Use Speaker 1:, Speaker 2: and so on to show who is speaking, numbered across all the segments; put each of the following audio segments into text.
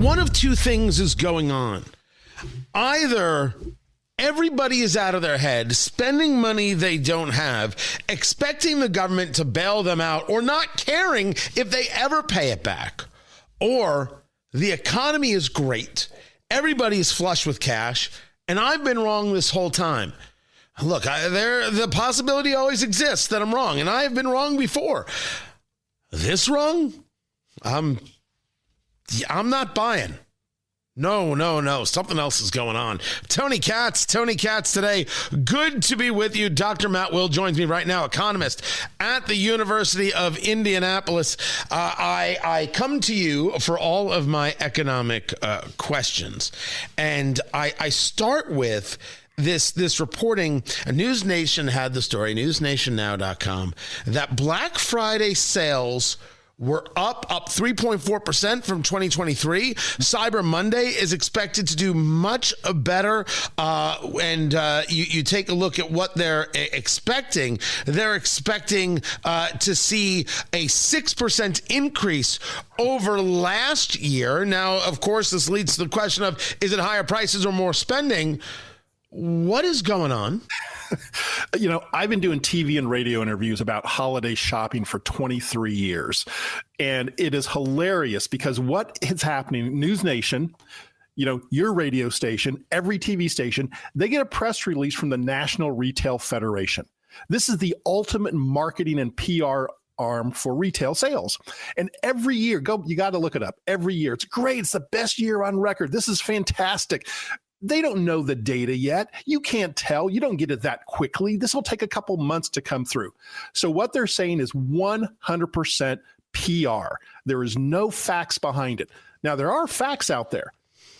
Speaker 1: one of two things is going on. Either everybody is out of their head, spending money they don't have, expecting the government to bail them out, or not caring if they ever pay it back. Or the economy is great, everybody is flush with cash, and I've been wrong this whole time. Look, the possibility always exists that I'm wrong, and I have been wrong before. This wrong? I'm not buying. No. Something else is going on. Tony Katz Today. Good to be with you. Dr. Matt Will joins me right now, economist at the University of Indianapolis. I come to you for all of my economic questions, and I start with this reporting. News Nation had the story, newsnationnow.com, that Black Friday sales were up 3.4% from 2023. Cyber Monday is expected to do much better. You take a look at what they're expecting. They're expecting to see a 6% increase over last year. Now, of course, this leads to the question of, is it higher prices or more spending? What is going on?
Speaker 2: I've been doing TV and radio interviews about holiday shopping for 23 years. And it is hilarious because what is happening, News Nation, your radio station, every TV station, they get a press release from the National Retail Federation. This is the ultimate marketing and PR arm for retail sales. And every year, you got to look it up. Every year, it's great. It's the best year on record. This is fantastic. They don't know the data yet. You can't tell. You don't get it that quickly. This will take a couple months to come through. So what they're saying is 100% PR. There is no facts behind it. Now, there are facts out there,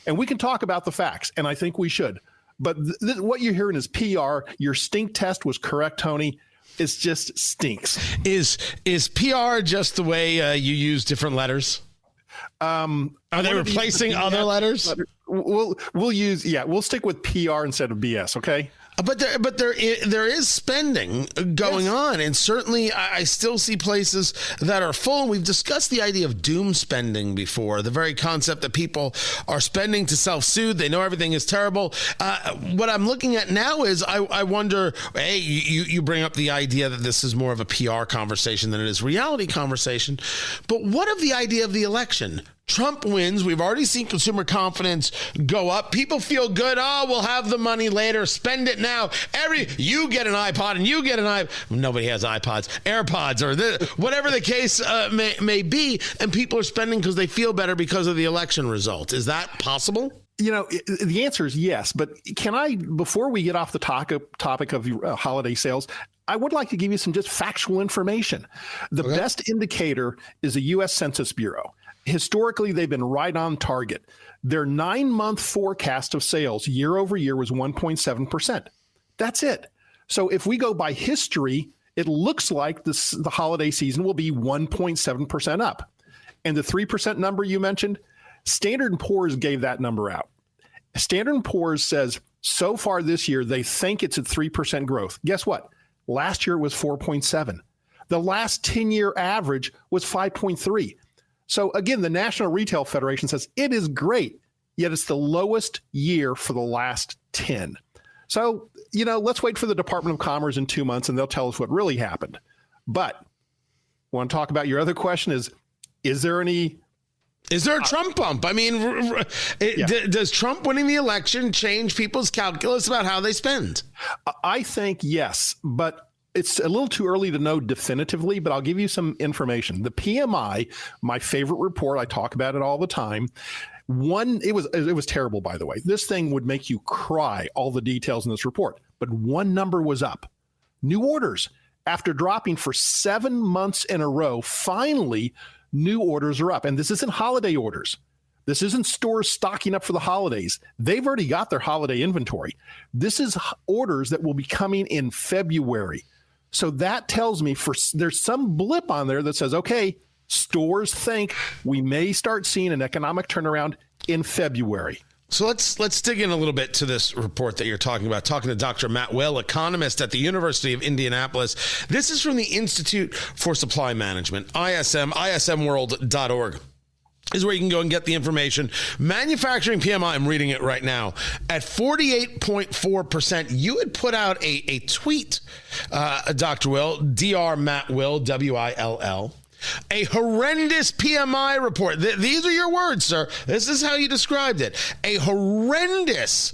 Speaker 2: and we can talk about the facts, and I think we should. But what you're hearing is PR. Your stink test was correct, Tony. It just stinks.
Speaker 1: Is PR just the way you use different letters? Are they replacing other letters?
Speaker 2: We'll stick with PR instead of BS, okay?
Speaker 1: But there is spending going on, and certainly I still see places that are full. And we've discussed the idea of doom spending before, the very concept that people are spending to self-soothe. They know everything is terrible. What I'm looking at now is I wonder, hey, you bring up the idea that this is more of a PR conversation than it is reality conversation. But what of the idea of the election? Trump wins. We've already seen consumer confidence go up. People feel good. Oh, we'll have the money later. Spend it now. You get an iPod and you get an iPod. Nobody has iPods, AirPods, or whatever the case may be. And people are spending because they feel better because of the election result. Is that possible?
Speaker 2: The answer is yes. But can I, before we get off the topic of holiday sales, I would like to give you some just factual information. The best indicator is the U.S. Census Bureau. Historically, they've been right on target. Their 9-month forecast of sales year over year was 1.7%. That's it. So if we go by history, it looks like the holiday season will be 1.7% up. And the 3% number you mentioned, Standard & Poor's gave that number out. Standard & Poor's says so far this year, they think it's at 3% growth. Guess what? Last year it was 4.7. The last 10-year average was 5.3. So again, the National Retail Federation says it is great, yet it's the lowest year for the last 10. So, let's wait for the Department of Commerce in 2 months and they'll tell us what really happened. But I want to talk about your other question is there a Trump bump? I mean, does Trump winning the election change people's calculus about how they spend? I think yes, but it's a little too early to know definitively, but I'll give you some information. The PMI, my favorite report, I talk about it all the time. It was terrible, by the way. This thing would make you cry, all the details in this report. But one number was up. New orders. After dropping for 7 months in a row, finally, new orders are up. And this isn't holiday orders. This isn't stores stocking up for the holidays. They've already got their holiday inventory. This is orders that will be coming in February. So that tells me there's some blip on there that says, okay, stores think we may start seeing an economic turnaround in February.
Speaker 1: So let's dig in a little bit to this report that you're talking about, talking to Dr. Matt Will, economist at the University of Indianapolis. This is from the Institute for Supply Management, ISM, ismworld.org. is where you can go and get the information. Manufacturing PMI, I'm reading it right now, at 48.4%. You had put out a tweet, Dr. Will, Dr. Matt Will, Will. A horrendous PMI report. These are your words, sir. This is how you described it. A horrendous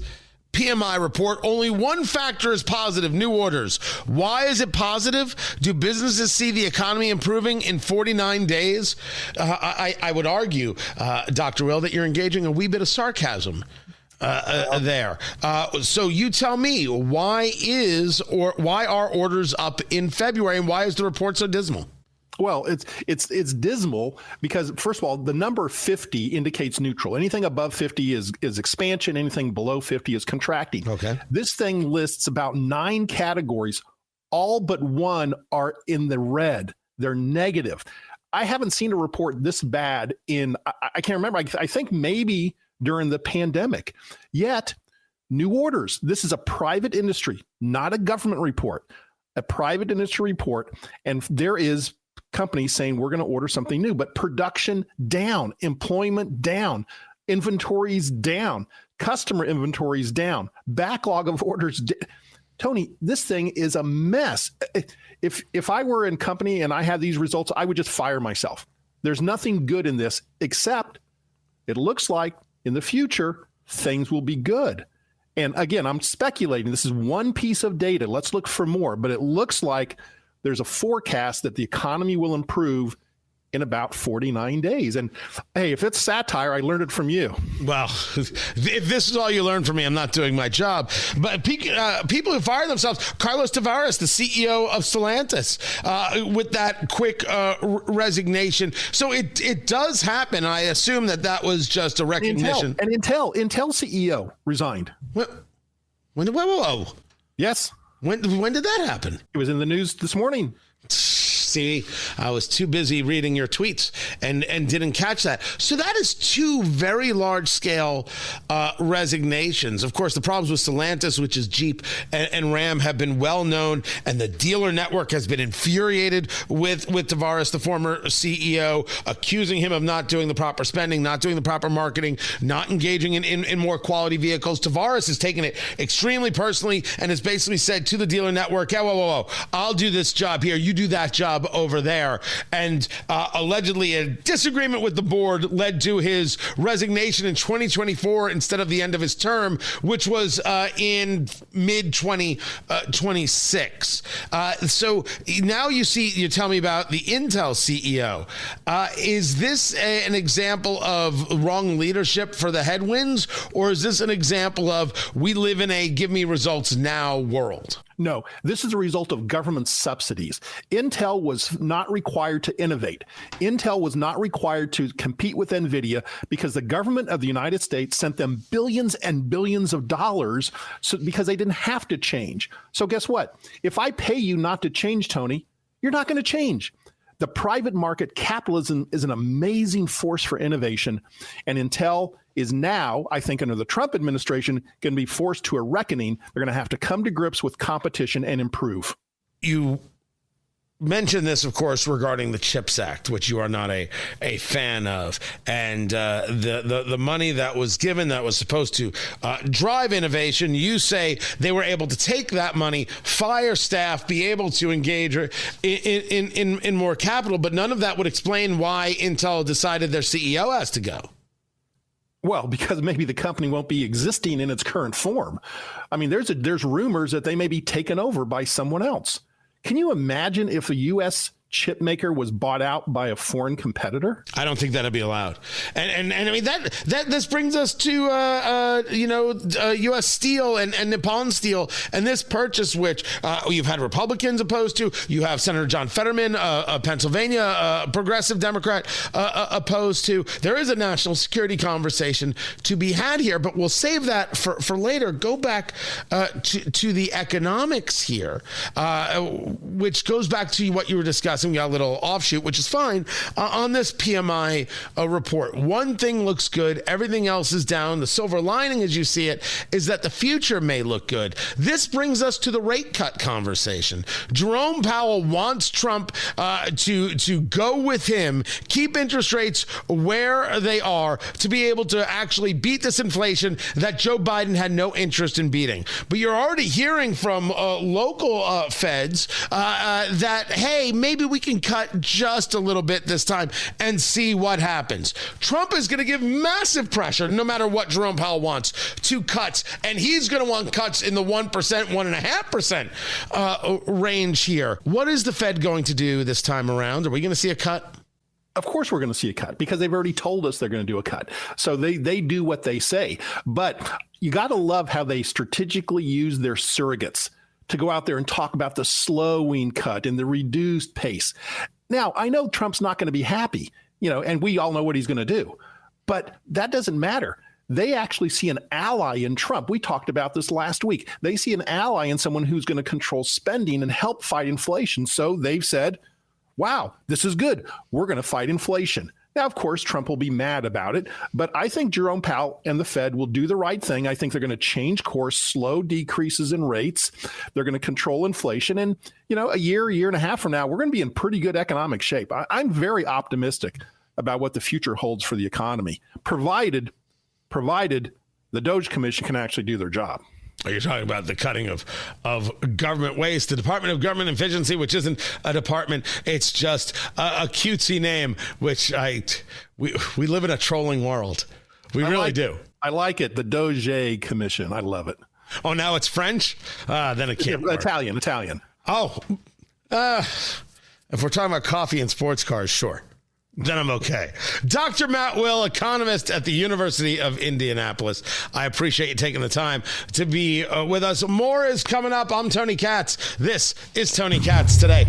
Speaker 1: PMI report. Only one factor is positive: new orders. Why is it positive? Do businesses see the economy improving in 49 days? I would argue, Dr. Will, that you're engaging a wee bit of sarcasm there. So you tell me, why are orders up in February, and why is the report so dismal?
Speaker 2: Well, it's dismal because, first of all, the number 50 indicates neutral. Anything above 50 is expansion. Anything below 50 is contracting. Okay. This thing lists about 9 categories. All but one are in the red. They're negative. I haven't seen a report this bad I can't remember. I think maybe during the pandemic. Yet, new orders. This is a private industry, not a government report. A private industry report. And there is companies saying we're going to order something new, but production down, employment down, inventories down, customer inventories down, backlog of orders. Tony, this thing is a mess. If I were in company and I had these results, I would just fire myself. There's nothing good in this, except it looks like in the future, things will be good. And again, I'm speculating. This is one piece of data. Let's look for more, but it looks like there's a forecast that the economy will improve in about 49 days. And hey, if it's satire, I learned it from you. Well,
Speaker 1: if this is all you learned from me, I'm not doing my job. But people who fire themselves, Carlos Tavares, the CEO of Stellantis, with that quick resignation. So it does happen. I assume that was just a recognition.
Speaker 2: Intel CEO resigned.
Speaker 1: Whoa.
Speaker 2: Yes.
Speaker 1: When did that happen?
Speaker 2: It was in the news this morning.
Speaker 1: See, I was too busy reading your tweets and didn't catch that. So that is 2 very large-scale resignations. Of course, the problems with Stellantis, which is Jeep and Ram, have been well known, and the dealer network has been infuriated with Tavares, the former CEO, accusing him of not doing the proper spending, not doing the proper marketing, not engaging in more quality vehicles. Tavares has taken it extremely personally and has basically said to the dealer network, yeah, whoa, I'll do this job here, you do that job over there. And allegedly a disagreement with the board led to his resignation in 2024 instead of the end of his term, which was in mid-2026. So now you tell me about the Intel CEO. Is this an example of wrong leadership for the headwinds, or is this an example of we live in a give me results now world?
Speaker 2: No, this is a result of government subsidies. Intel was not required to innovate. Intel was not required to compete with NVIDIA because the government of the United States sent them billions and billions of dollars because they didn't have to change. So guess what? If I pay you not to change, Tony, you're not going to change. The private market capitalism is an amazing force for innovation, and Intel is now, I think, under the Trump administration, going to be forced to a reckoning. They're going to have to come to grips with competition and improve.
Speaker 1: You mentioned this, of course, regarding the CHIPS Act, which you are not a fan of, and the money that was given that was supposed to drive innovation. You say they were able to take that money, fire staff, be able to engage in more capital, but none of that would explain why Intel decided their CEO has to go.
Speaker 2: Well, because maybe the company won't be existing in its current form. I mean, there's rumors that they may be taken over by someone else. Can you imagine if a U.S. chip maker was bought out by a foreign competitor? I don't think that'd be allowed.
Speaker 1: And I mean, that this brings us to, U.S. Steel and Nippon Steel and this purchase, which you've had Republicans opposed to. You have Senator John Fetterman, a Pennsylvania progressive Democrat, opposed to. There is a national security conversation to be had here, but we'll save that for later. Go back to the economics here, which goes back to what you were discussing discussing, we got a little offshoot, which is fine, on this PMI report. One thing looks good. Everything else is down. The silver lining, as you see it, is that the future may look good. This brings us to the rate cut conversation. Jerome Powell wants Trump to go with him, keep interest rates where they are, to be able to actually beat this inflation that Joe Biden had no interest in beating. But you're already hearing from local feds that, hey, maybe we can cut just a little bit this time and see what happens. Trump is going to give massive pressure, no matter what Jerome Powell wants, to cuts. And he's going to want cuts in the 1%, 1.5% range here. What is the Fed going to do this time around? Are we going to see a cut?
Speaker 2: Of course we're going to see a cut because they've already told us they're going to do a cut. So they do what they say. But you got to love how they strategically use their surrogates to go out there and talk about the slowing cut and the reduced pace. Now, I know Trump's not going to be happy, and we all know what he's going to do. But that doesn't matter. They actually see an ally in Trump. We talked about this last week. They see an ally in someone who's going to control spending and help fight inflation. So they've said, wow, this is good. We're going to fight inflation. Now, of course, Trump will be mad about it, but I think Jerome Powell and the Fed will do the right thing. I think they're going to change course, slow decreases in rates. They're going to control inflation. And, a year and a half from now, we're going to be in pretty good economic shape. I'm very optimistic about what the future holds for the economy, provided the Doge Commission can actually do their job.
Speaker 1: You're talking about the cutting of government waste, the Department of Government Efficiency, which isn't a department. It's just a cutesy name, which we live in a trolling world. We really do.
Speaker 2: I like it. The Doge Commission. I love it.
Speaker 1: Oh, now it's French? Then it can't work.
Speaker 2: Italian.
Speaker 1: Oh, if we're talking about coffee and sports cars, sure. Then I'm okay. Dr. Matt Will, economist at the University of Indianapolis. I appreciate you taking the time to be with us. More is coming up. I'm Tony Katz. This is Tony Katz Today.